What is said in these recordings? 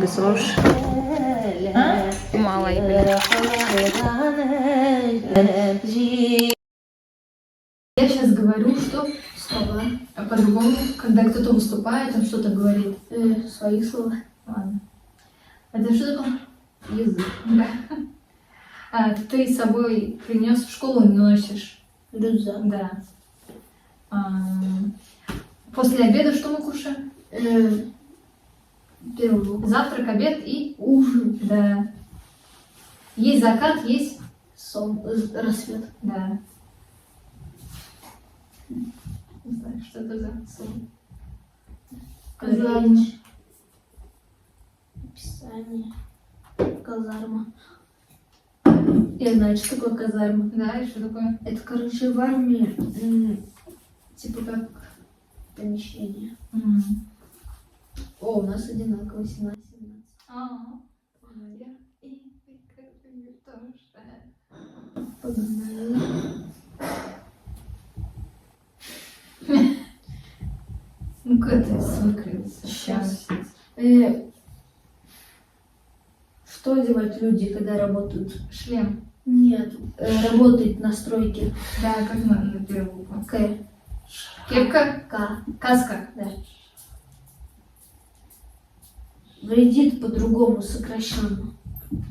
Слушай. Мало Я сейчас говорю, что слова. А по-другому, когда кто-то выступает, он что-то говорит. Свои слова. Ладно. Это что такое? Язык. Да. А ты с собой принес в школу, не носишь? Рюкзак. Да. После обеда что мы кушаем? Пирог. Завтрак, обед и Ужин. да. Есть закат, есть Рассвет. да. Не знаю, что это за сон. Казарма. Описание. Казарма. Я знаю, что такое казарма. Да, и что такое? Это, короче, в армии, типа как помещение. О, у нас одинаково 17-17. Погнали. Ну-ка ты выкрылся. Сейчас. Что делают люди, когда работают? Шлем. Нет, работают на стройке. Да, как на первую букву. К. Кепка. К. Каска. Да. Вредит по-другому, сокращенно.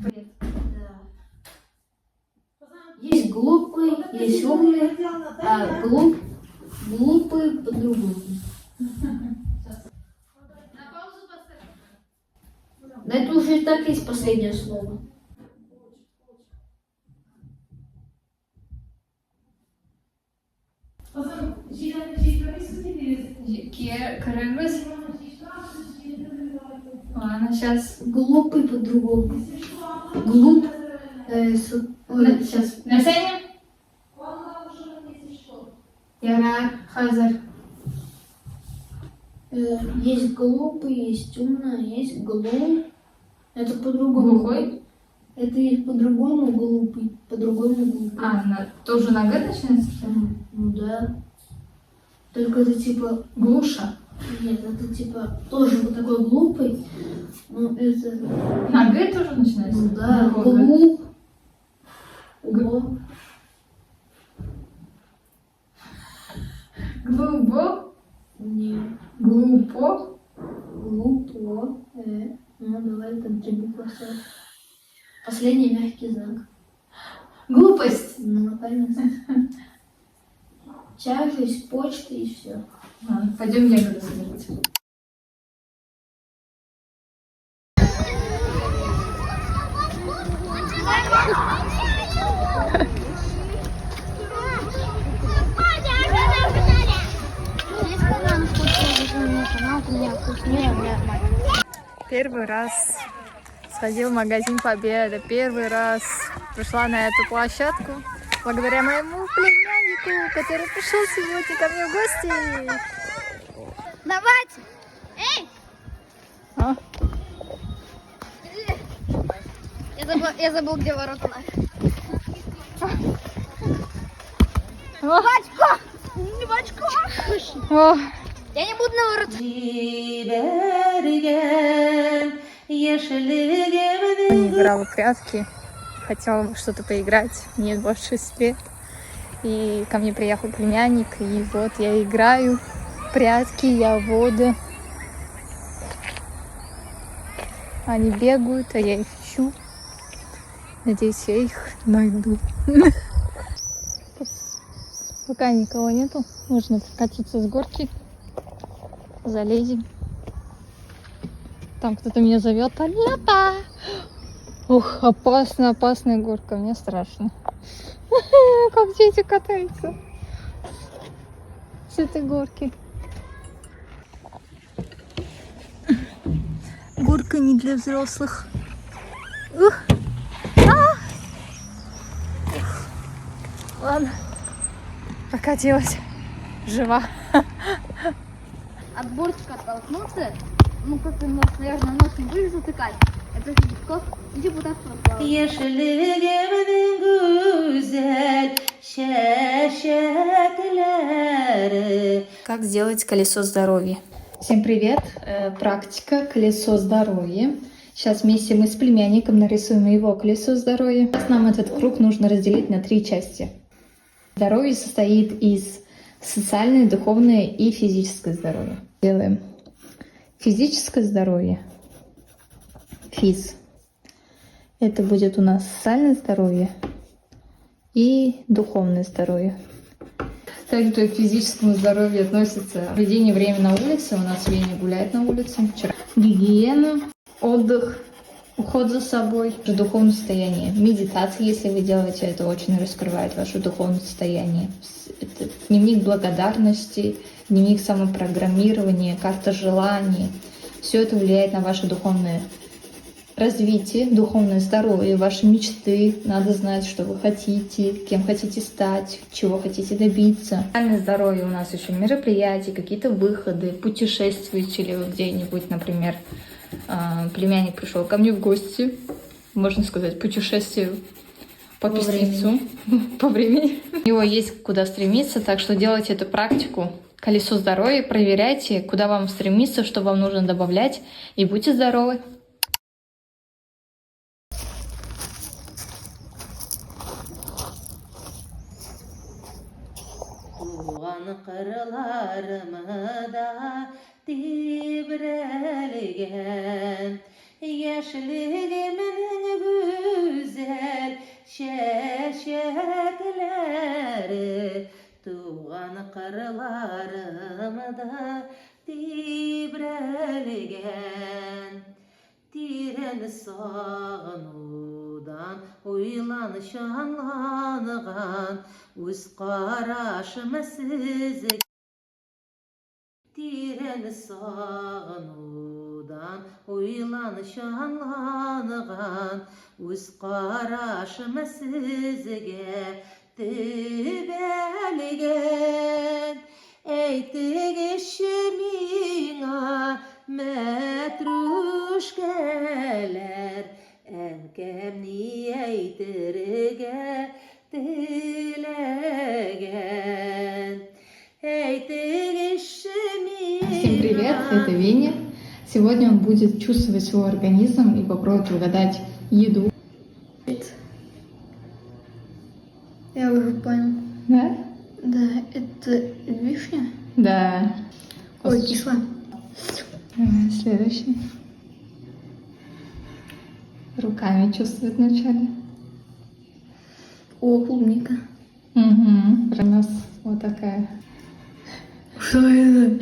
Привет. Да. Есть глупый, есть умный, а глупый по-другому. На паузу поставь. Да это уже и так есть последнее слово. Кыргыз. Ладно, сейчас. Глупый по-другому. Глуп. Сейчас. Насеня? Ярар, хазар. Есть глупый, есть умный, есть глуп. Это по-другому. Глухой? Это есть по-другому глупый, по-другому глупый. Тоже на Г начинается? Ну да. Только это типа... Глуша. Нет, это типа тоже вот такой глупый. Но это... На Г тоже начинается? Ну да, На Г. глуп. Глуп. Глубо. Не. Глупо. Глупо. Ну давай там 3 буквы оставим. Последний мягкий знак. Глупость. Ну, наконец. Тяжесть, почта и все. Ладно, пойдем ягоды собирать. Первый раз сходил в магазин Победа. Первый раз пришла на эту площадку благодаря моему племяннику, который пришел сегодня ко мне в гости. Давайте! Эй! А? Я забыл, где ворота. О, Бачко! Не бачко! о. Я не буду на воротах. Не играла в прятки, хотела бы что-то поиграть, нет больше свет. И ко мне приехал племянник, и вот я играю в прятки, я в воду. Они бегают, а я их ищу. Надеюсь, я их найду. Пока никого нету, можно прокатиться с горки. Залезем. Там кто-то меня зовет. Папа! Ух, опасная горка, мне страшно. Как дети катаются с этой горки. Горка не для взрослых. Ладно, прокатилась. Жива. От бортика оттолкнуться, ну как-то, наверное, нос не будешь затыкать. Это как типа так пропало. Как сделать колесо здоровья? Всем привет! Практика «Колесо здоровья». Сейчас вместе мы с племянником нарисуем его колесо здоровья. Сейчас нам этот круг нужно разделить на 3 части. Здоровье состоит из социальное, духовное и физическое здоровье. Делаем физическое здоровье. Физ. Это будет у нас социальное здоровье и духовное здоровье. Также к физическому здоровью относится проведение времени на улице. У нас Веня гуляет на улице. Вчера. Гигиена, отдых, уход за собой, духовное состояние. Медитация, если вы делаете, это очень раскрывает ваше духовное состояние. Это дневник благодарности, дневник самопрограммирования, карта желаний. Все это влияет на ваше духовное развитие, духовное здоровье, ваши мечты. Надо знать, что вы хотите, кем хотите стать, чего хотите добиться. Социальное здоровье у нас еще мероприятия, какие-то выходы, путешествуете ли вы где-нибудь, например, племянник пришел ко мне в гости, можно сказать, путешествие по Пестрецу, по времени. У него есть куда стремиться, так что делайте эту практику. Колесо здоровья, проверяйте, куда вам стремиться, что вам нужно добавлять, и будьте здоровы! Туған қырларымда тебірелген Яшілігімнің güzel шешеклері Туған қырларымда тебірелген Тирен сағынудан ойланыш аңланған Өз қарашыма сізге Тирен сағынудан ойланыш аңланған Өз қарашыма сізге төбелген Әйтігіші миңа мәтрушкәләр Әнкәмни әйтірге тілеген Әйтігіші миңа. Всем привет, это Веня. Сегодня он будет чувствовать свой организм и попробовать угадать еду. Я уже понял. Да? Да, это вишня? Да. Ой, кисло. Следующий. Руками чувствует вначале. О, клубника. Угу. У нас вот такая. Что это?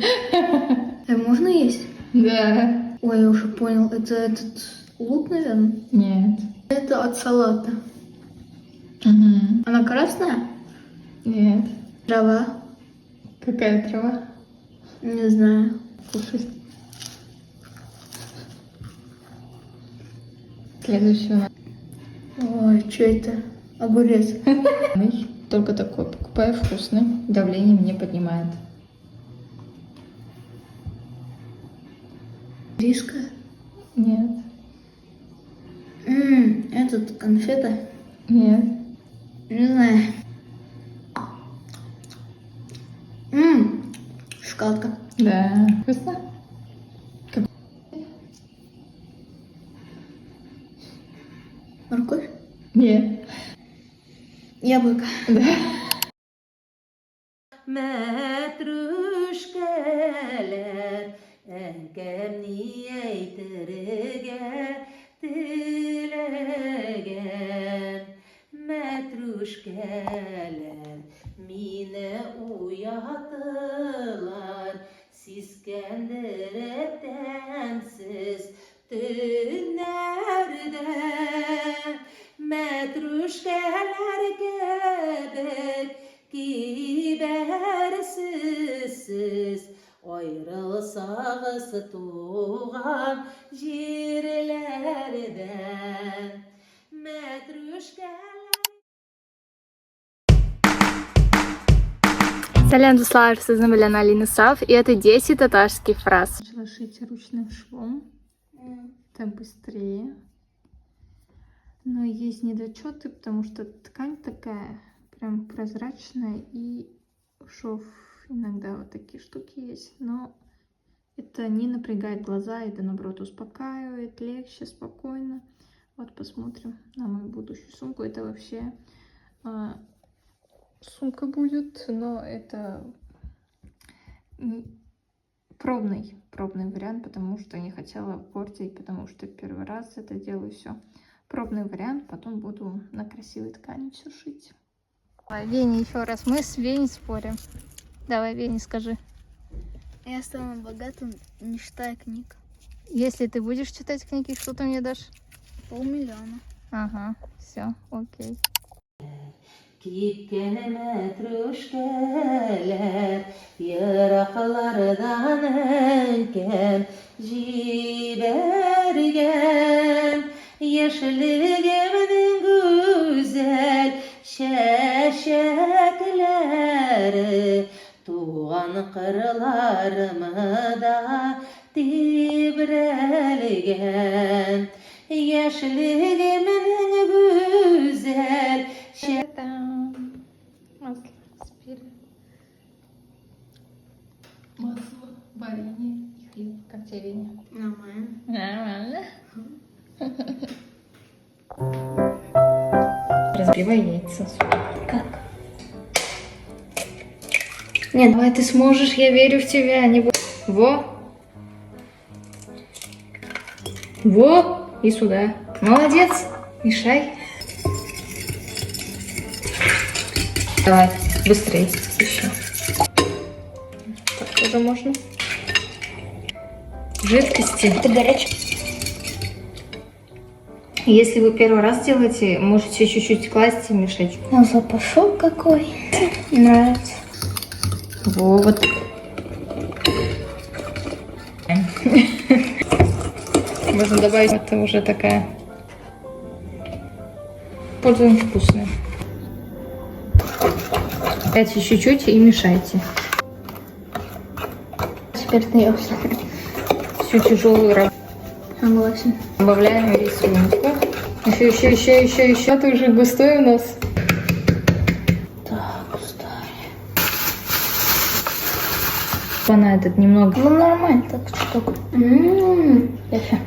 Это можно есть? Да. Ой, я уже понял. Это этот лук, наверное? Нет. Это от салата. Угу. Она красная? Нет. Трава? Какая трава? Не знаю. Кушать. Следующий у нас. Ой, что это? Огурец. Только такой покупаю вкусный. Давление мне поднимает. Риска? Нет. Этот конфета? Нет. Не знаю. Шоколадка. Да. Вкусно? Морковь? Нет. Яблоко. Да. Мәтрушкәләр әнкәмни әйтірге тілеген Мәтрушкәләр мине уятылар сискәндереп тәмсез төннәрдә Мәтрушкәләр кебек кибәрсез Айрылсагыз туган җирләрдән Мәтрушкәләр. Салям, достала, сіздің білен Алина Сав, и это 10 татарских фраз. Начала шить ручным швом, так быстрее. Но есть недочеты, потому что ткань такая прям прозрачная, и шов иногда вот такие штуки есть, но Это не напрягает глаза, это наоборот успокаивает, легче, спокойно. Вот посмотрим на мою будущую сумку. Это вообще сумка будет, но это пробный вариант, потому что не хотела портить, потому что первый раз это делаю, все. Пробный вариант, потом буду на красивой ткани все шить. Давай, Веня, еще раз. Мы с Веней спорим. Давай, Веня, скажи. Я стану богатым, не читая книг. Если ты будешь читать книги, что ты мне дашь? 500 000. Ага, все, окей. Kipken metruşkeler, yaraklardan enken jibergen, yeşilliğimin güzel şeşekleri, tuğan kırlarımı da dibrelgen, yeşilliğimin güzel Масло, спирт, масло, варенье и хлеб. Как тебе, Веня? Нормально. Нормально. Разбивай яйца. Как? Нет, давай ты сможешь, я верю в тебя. Не... Во. Во. И сюда. Молодец. Мешай. Давай, быстрее еще. Так тоже можно. Жидкости. Это горячее. Если вы первый раз делаете, можете чуть-чуть класть и мешать. Ну, запашок какой. Нравится. Вот. Можно добавить, это уже такая. Пользуем вкусная. Опять чуть-чуть и мешайте. Спиртный остров. Всю тяжелую работу. Согласен. Добавляем рисунку. Еще. Это уже густой у нас. Так, густой. Она этот немного. Ну, нормально так штука. Яфи.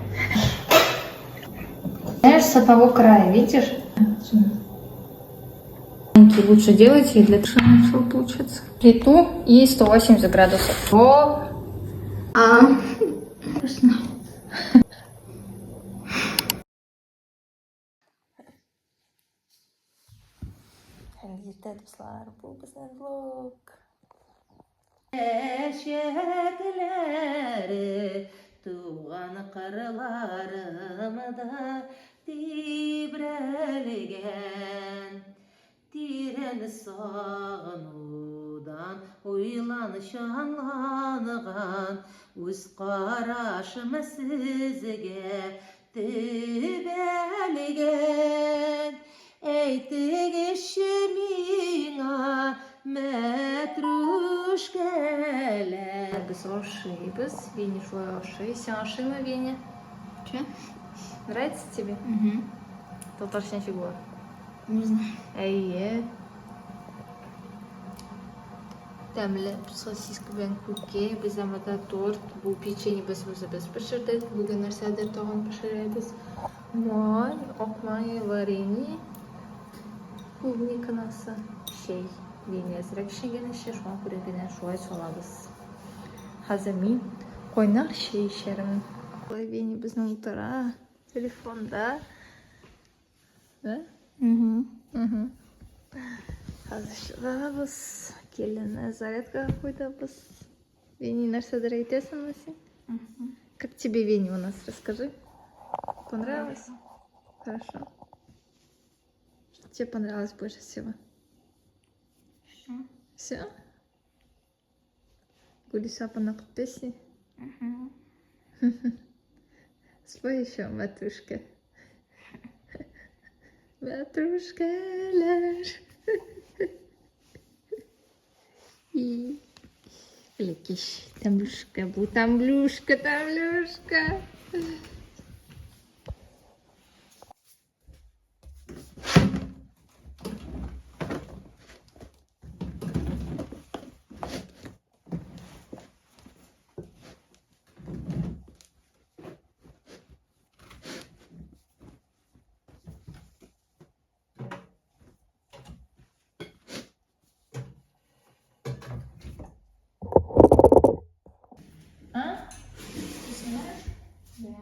Знаешь, с одного края, видишь? Маленькие лучше делайте для того, чтобы начало получаться. Плиту и 180 градусов. О! Вкусно. Bu eşekleri tuğan kırlarımda dibrelgen, tiren sağnudan uylanışanlanğan, üz qaraşımı sizge tübelgen, eytigişimina Матрушкеля. Без ушей, без Вени ушей. Сяшима Веня. Че? Нравится тебе? Угу. Толтошная фигура. Не знаю. Эй. Тәмле сосиска белән күккә, без амада торт, бу печенье без пешердек, бүген нәрсәдер тагын пешерәбез. Май, акмай, варенье, клубника насы, шәй. Веня әзрәк шәйгән эше, шуңа күрә генә шулай салабыз. Хәзер мин кайнак шәй эчәрмен. Веня безнең утыра телефонда. Да? Хәзер чыгабыз. Келіні зарядкаға қойдабыз. Веня, нәрседер әйтесің сен? Как тебе Веня у нас? Расскажи. Понравилось? Хорошо. Что тебе понравилось больше всего? Все? Гулиса понакт песни? Спой еще, матушка. Матушкалар. И лекиш, тамблюшка, тамблюшка.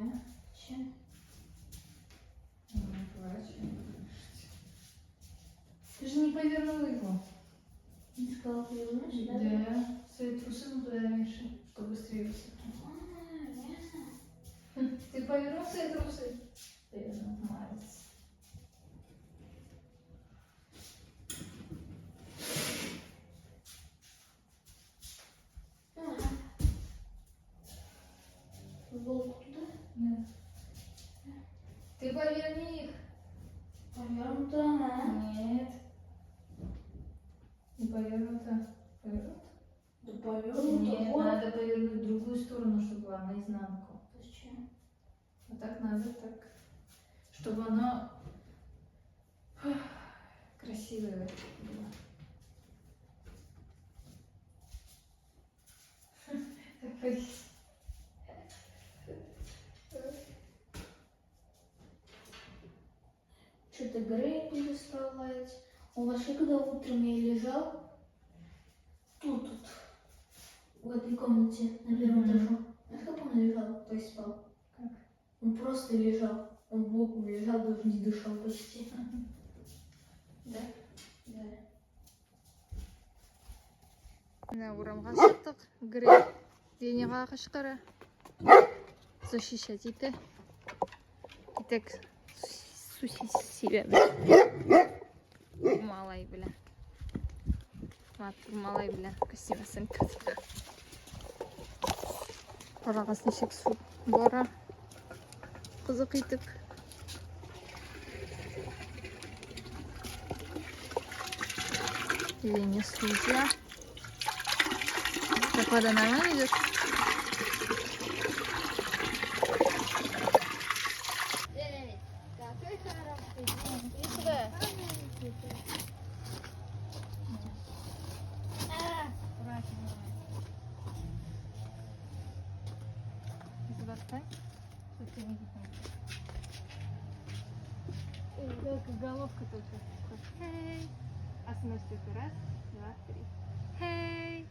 Чем? Не плачь. Ты же не повернул его. Не сказала, повернешь, да? Да. Свои трусы ну туда меньше, чтобы быстрее высохнуть. Ты повернул свои трусы? Повернул, молодец. Футболку туда? Да. Ты поверни их. Повернуто. Нет. Не повернуто. Повернуто? Да повернуто. Нет, Вот. надо повернуть в другую сторону, чтобы была наизнанку. Зачем? Вот так надо, так. Чтобы оно красивое было. Такой. Что-то Грей перестал лаять. Он вообще, когда утром я лежал, тут, в этой комнате, на первом этаже. Знаешь, как он лежал, то есть спал? Как? Он просто лежал. Он боком лежал, даже не дышал почти. Да? Да. Мына урамға шықтық. Грей денеға қышқыры. Защищать ете. Кетек суси себебі. Малай білі. Матыр малай білі. Көсемесін көтті. Қарағас нешек су бора. Қызық етік. Вене студия. Как вода нормально идет? Какой хороший. Иди сюда. Забортай. Что ты не видишь? Только головка только. Хей. А смысл это раз, два, три. Хей.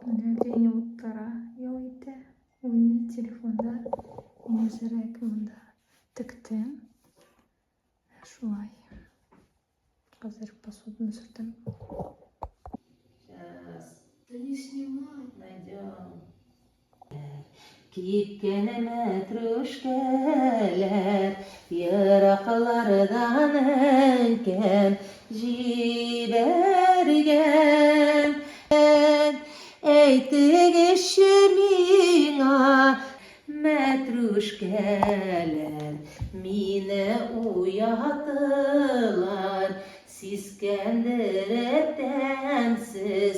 Грейне уттара йойте. Ойнай телефонда. Мені жарайк мында тіктім. Шулай. Қазір посуданы сүртім. Сейчас Да не снимай. найдем. Кипкені мәтрүшкәләр, ерақлардан әнкәм җибәргән. Әйтегезче миңа, мәтрүшкәләр, мине уятылар, сискәндереп тәмсез